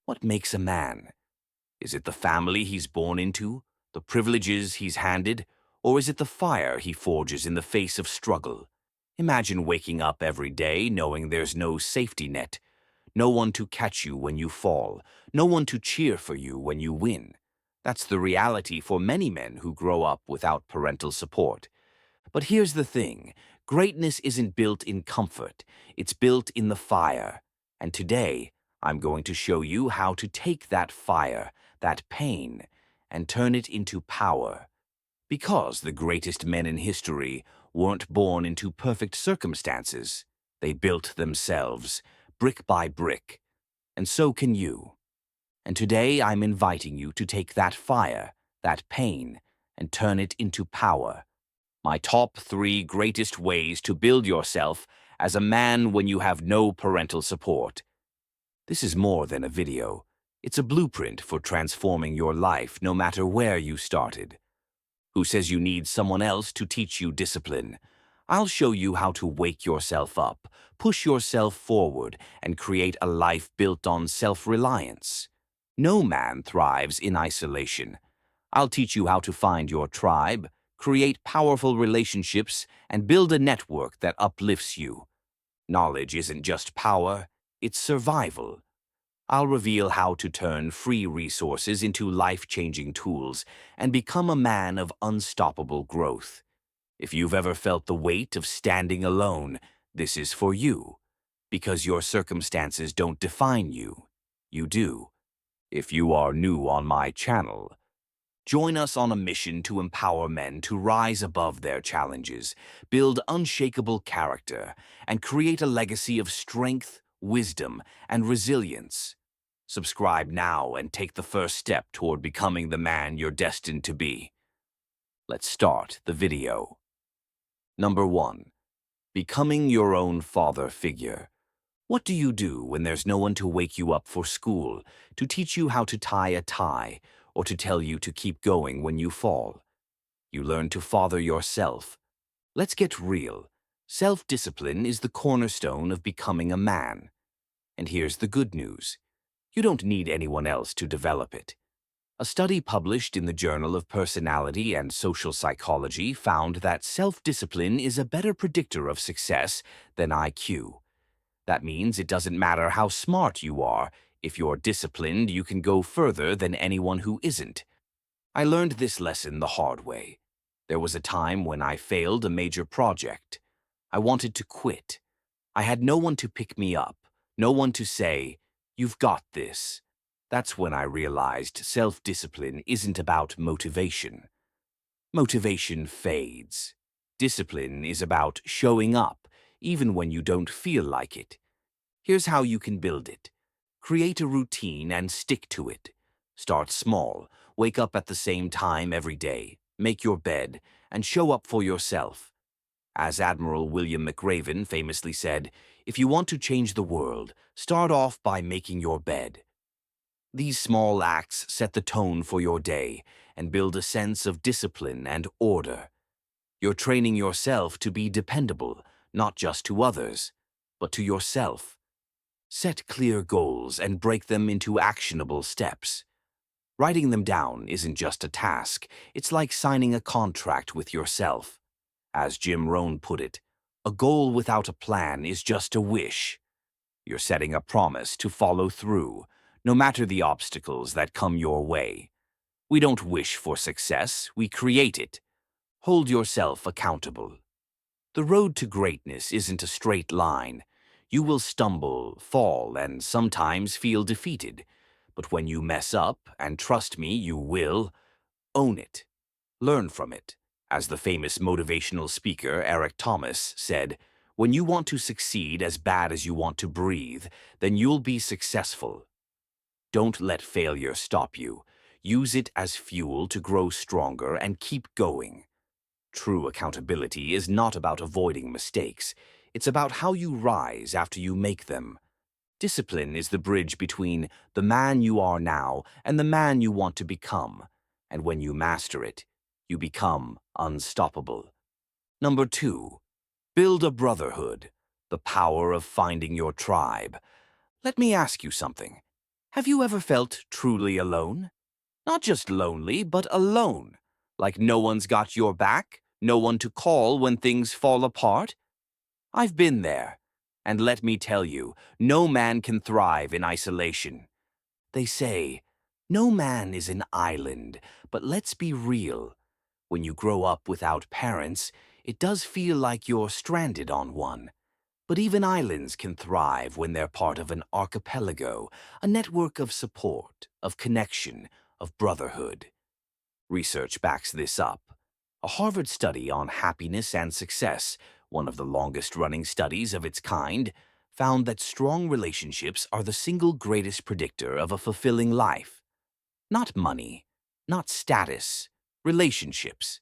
What makes a man? Is it the family he's born into, the privileges he's handed, or is it the fire he forges in the face of struggle? Imagine waking up every day knowing there's no safety net, no one to catch you when you fall, no one to cheer for you when you win. That's the reality for many men who grow up without parental support. But here's the thing, greatness isn't built in comfort, it's built in the fire. And today, I'm going to show you how to take that fire, that pain, and turn it into power. Because the greatest men in history weren't born into perfect circumstances. They built themselves, brick by brick. And so can you. And today I'm inviting you to take that fire, that pain, and turn it into power. My top 3 greatest ways to build yourself as a man when you have no parental support. This is more than a video. It's a blueprint for transforming your life no matter where you started. Who says you need someone else to teach you discipline? I'll show you how to wake yourself up, push yourself forward, and create a life built on self-reliance. No man thrives in isolation. I'll teach you how to find your tribe, create powerful relationships, and build a network that uplifts you. Knowledge isn't just power, it's survival. I'll reveal how to turn free resources into life-changing tools and become a man of unstoppable growth. If you've ever felt the weight of standing alone, this is for you. Because your circumstances don't define you. You do. If you are new on my channel, join us on a mission to empower men to rise above their challenges, build unshakable character, and create a legacy of strength, wisdom, and resilience. Subscribe now and take the first step toward becoming the man you're destined to be. Let's start the video. Number 1. Becoming your own father figure. What do you do when there's no one to wake you up for school, to teach you how to tie a tie, or to tell you to keep going when you fall? You learn to father yourself. Let's get real. Self-discipline is the cornerstone of becoming a man. And here's the good news. You don't need anyone else to develop it. A study published in the Journal of Personality and Social Psychology found that self-discipline is a better predictor of success than IQ. That means it doesn't matter how smart you are. If you're disciplined, you can go further than anyone who isn't. I learned this lesson the hard way. There was a time when I failed a major project. I wanted to quit. I had no one to pick me up, no one to say, "You've got this." That's when I realized self-discipline isn't about motivation. Motivation fades. Discipline is about showing up, even when you don't feel like it. Here's how you can build it. Create a routine and stick to it. Start small. Wake up at the same time every day. Make your bed, and show up for yourself. As Admiral William McRaven famously said, if you want to change the world, start off by making your bed. These small acts set the tone for your day and build a sense of discipline and order. You're training yourself to be dependable, not just to others, but to yourself. Set clear goals and break them into actionable steps. Writing them down isn't just a task, it's like signing a contract with yourself. As Jim Rohn put it, a goal without a plan is just a wish. You're setting a promise to follow through, no matter the obstacles that come your way. We don't wish for success, we create it. Hold yourself accountable. The road to greatness isn't a straight line. You will stumble, fall, and sometimes feel defeated. But when you mess up, and trust me, you will, own it. Learn from it. As the famous motivational speaker Eric Thomas said, when you want to succeed as bad as you want to breathe, then you'll be successful. Don't let failure stop you. Use it as fuel to grow stronger and keep going. True accountability is not about avoiding mistakes. It's about how you rise after you make them. Discipline is the bridge between the man you are now and the man you want to become. And when you master it, you become unstoppable. Number 2, build a brotherhood, the power of finding your tribe. Let me ask you something. Have you ever felt truly alone? Not just lonely, but alone. Like no one's got your back, no one to call when things fall apart? I've been there. And let me tell you, no man can thrive in isolation. They say, no man is an island, but let's be real. When you grow up without parents, it does feel like you're stranded on one. But even islands can thrive when they're part of an archipelago, a network of support, of connection, of brotherhood. Research backs this up. A Harvard study on happiness and success, one of the longest-running studies of its kind, found that strong relationships are the single greatest predictor of a fulfilling life. Not money, not status, relationships.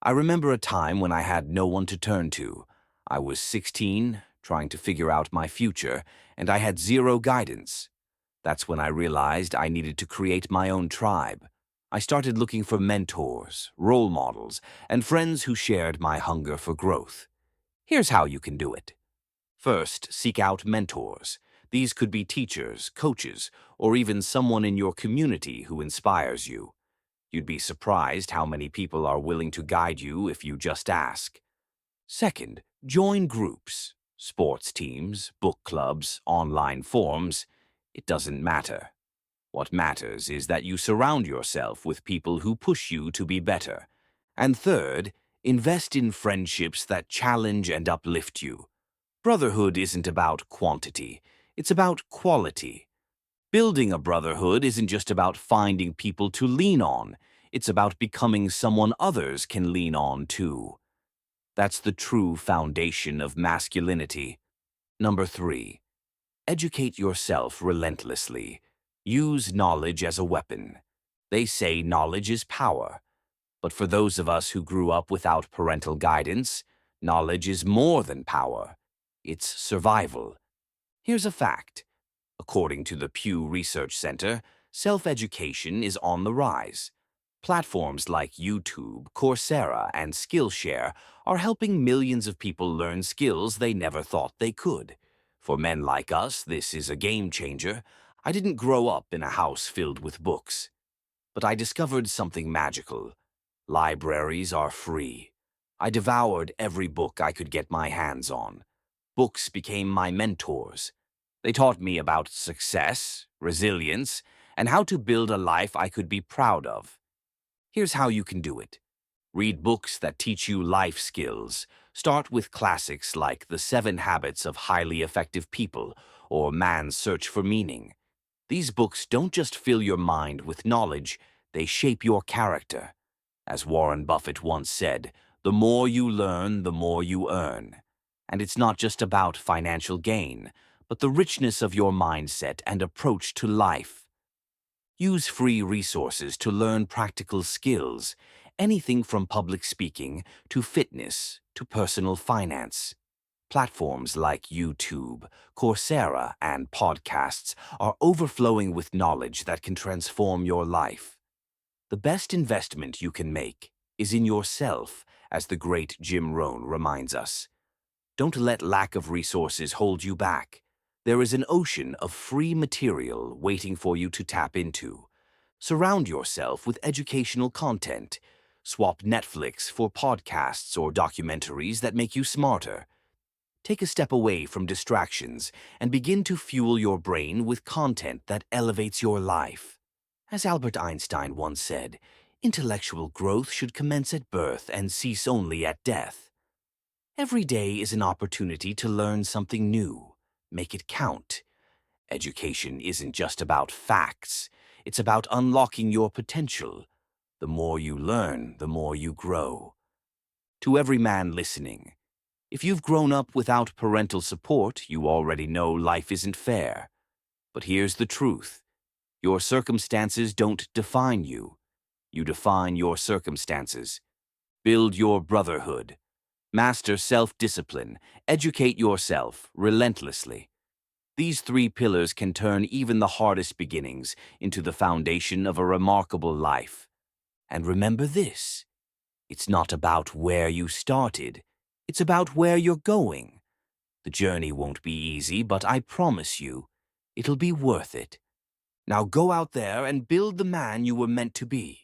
I remember a time when I had no one to turn to. I was 16, trying to figure out my future, and I had zero guidance. That's when I realized I needed to create my own tribe. I started looking for mentors, role models, and friends who shared my hunger for growth. Here's how you can do it. First, seek out mentors. These could be teachers, coaches, or even someone in your community who inspires you. You'd be surprised how many people are willing to guide you if you just ask. Second, join groups, sports teams, book clubs, online forums. It doesn't matter. What matters is that you surround yourself with people who push you to be better. And third, invest in friendships that challenge and uplift you. Brotherhood isn't about quantity, it's about quality. Building a brotherhood isn't just about finding people to lean on, it's about becoming someone others can lean on too. That's the true foundation of masculinity. Number 3. Educate yourself relentlessly. Use knowledge as a weapon. They say knowledge is power. But for those of us who grew up without parental guidance, knowledge is more than power. It's survival. Here's a fact. According to the Pew Research Center, self-education is on the rise. Platforms like YouTube, Coursera, and Skillshare are helping millions of people learn skills they never thought they could. For men like us, this is a game changer. I didn't grow up in a house filled with books, but I discovered something magical. Libraries are free. I devoured every book I could get my hands on. Books became my mentors. They taught me about success, resilience, and how to build a life I could be proud of. Here's how you can do it. Read books that teach you life skills. Start with classics like The 7 Habits of Highly Effective People or Man's Search for Meaning. These books don't just fill your mind with knowledge, they shape your character. As Warren Buffett once said, the more you learn, the more you earn. And it's not just about financial gain, but the richness of your mindset and approach to life. Use free resources to learn practical skills, anything from public speaking to fitness to personal finance. Platforms like YouTube, Coursera, and podcasts are overflowing with knowledge that can transform your life. The best investment you can make is in yourself, as the great Jim Rohn reminds us. Don't let lack of resources hold you back. There is an ocean of free material waiting for you to tap into. Surround yourself with educational content. Swap Netflix for podcasts or documentaries that make you smarter. Take a step away from distractions and begin to fuel your brain with content that elevates your life. As Albert Einstein once said, intellectual growth should commence at birth and cease only at death. Every day is an opportunity to learn something new. Make it count. Education isn't just about facts. It's about unlocking your potential. The more you learn, the more you grow. To every man listening, if you've grown up without parental support, you already know life isn't fair. But here's the truth. Your circumstances don't define you. You define your circumstances. Build your brotherhood. Master self-discipline. Educate yourself relentlessly. These 3 pillars can turn even the hardest beginnings into the foundation of a remarkable life. And remember this, it's not about where you started, it's about where you're going. The journey won't be easy, but I promise you, it'll be worth it. Now go out there and build the man you were meant to be.